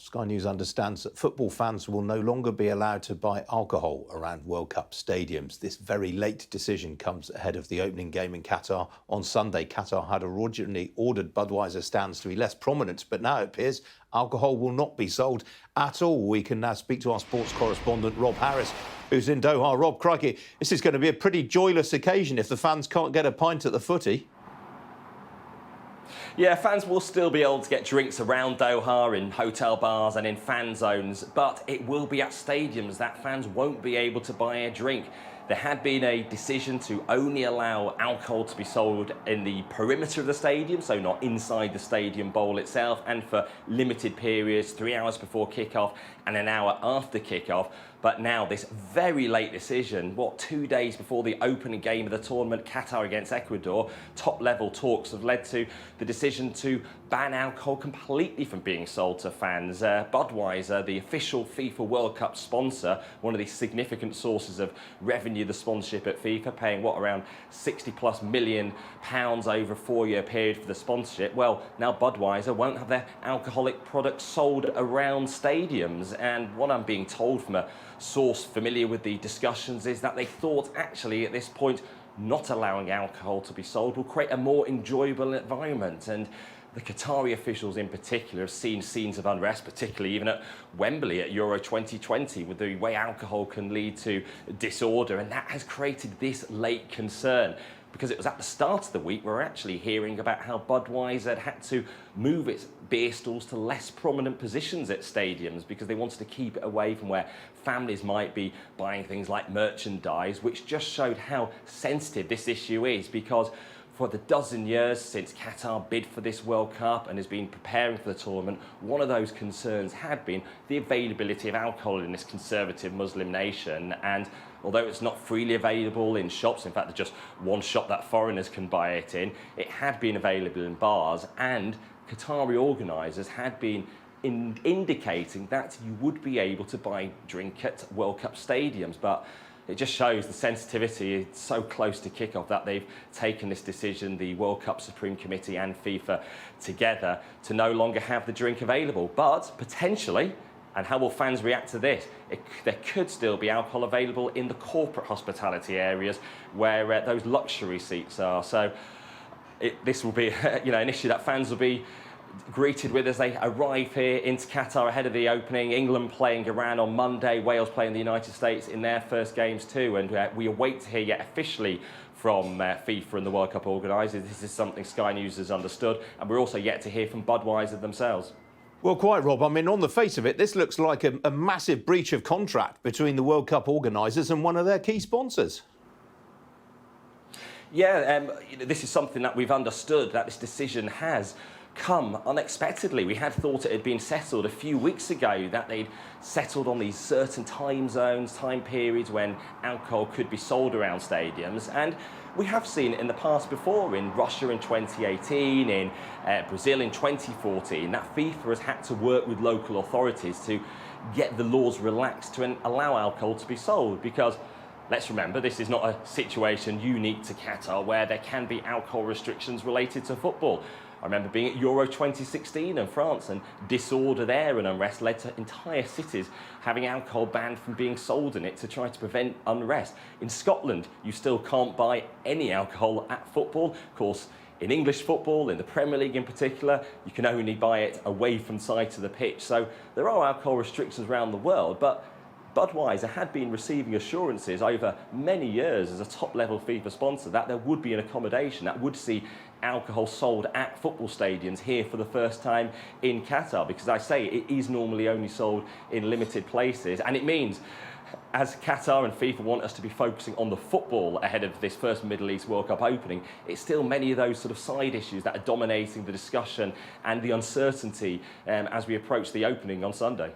Sky News understands that football fans will no longer be allowed to buy alcohol around World Cup stadiums. This very late decision comes ahead of the opening game in Qatar on Sunday. Qatar had originally ordered Budweiser stands to be less prominent, but now it appears alcohol will not be sold at all. We can now speak to our sports correspondent, Rob Harris, who's in Doha. Rob, crikey, this is going to be a pretty joyless occasion if the fans can't get a pint at the footy. Yeah, fans will still be able to get drinks around Doha, in hotel bars and in fan zones, but it will be at stadiums that fans won't be able to buy a drink. There had been a decision to only allow alcohol to be sold in the perimeter of the stadium, so not inside the stadium bowl itself, and for limited periods, 3 hours before kickoff and an hour after kickoff. But now this very late decision, 2 days before the opening game of the tournament, Qatar against Ecuador, top-level talks have led to the decision to ban alcohol completely from being sold to fans. Budweiser, the official FIFA World Cup sponsor, one of the significant sources of revenue, the sponsorship at FIFA, paying around £60+ million over a 4-year period for the sponsorship. Well, now Budweiser won't have their alcoholic products sold around stadiums. And what I'm being told from a source familiar with the discussions is that they thought actually at this point not allowing alcohol to be sold will create a more enjoyable environment. And the Qatari officials in particular have seen scenes of unrest, particularly even at Wembley at Euro 2020, with the way alcohol can lead to disorder, and that has created this late concern. Because it was at the start of the week we're actually hearing about how Budweiser had to move its beer stalls to less prominent positions at stadiums because they wanted to keep it away from where families might be buying things like merchandise, which just showed how sensitive this issue is. Because for the dozen years since Qatar bid for this World Cup and has been preparing for the tournament, one of those concerns had been the availability of alcohol in this conservative Muslim nation. And although it's not freely available in shops, in fact there's just one shop that foreigners can buy it in, it had been available in bars, and Qatari organisers had been indicating that you would be able to buy drink at World Cup stadiums. But it just shows the sensitivity. It's so close to kickoff that they've taken this decision, the World Cup Supreme Committee and FIFA together, to no longer have the drink available. But potentially, and how will fans react to this? There could still be alcohol available in the corporate hospitality areas where those luxury seats are. So this will be an issue that fans will be greeted with as they arrive here into Qatar ahead of the opening. England playing Iran on Monday, Wales playing the United States in their first games too, and we await to hear yet officially from FIFA and the World Cup organisers. This is something Sky News has understood, and we're also yet to hear from Budweiser themselves. Well, quite, Rob. I mean, on the face of it, this looks like a massive breach of contract between the World Cup organisers and one of their key sponsors. Yeah, this is something that we've understood, that this decision has come unexpectedly. We had thought it had been settled a few weeks ago, that they'd settled on these certain time zones, time periods when alcohol could be sold around stadiums. And we have seen it in the past before, in Russia in 2018, in Brazil in 2014, that FIFA has had to work with local authorities to get the laws relaxed to allow alcohol to be sold. Because let's remember, this is not a situation unique to Qatar where there can be alcohol restrictions related to football. I remember being at Euro 2016 in France, and disorder there and unrest led to entire cities having alcohol banned from being sold in it to try to prevent unrest. In Scotland, you still can't buy any alcohol at football. Of course, in English football, in the Premier League in particular, you can only buy it away from sight of the pitch. So there are alcohol restrictions around the world, but Budweiser had been receiving assurances over many years as a top-level FIFA sponsor that there would be an accommodation that would see alcohol sold at football stadiums here for the first time in Qatar, because I say it is normally only sold in limited places. And it means, as Qatar and FIFA want us to be focusing on the football ahead of this first Middle East World Cup opening, it's still many of those sort of side issues that are dominating the discussion and the uncertainty as we approach the opening on Sunday.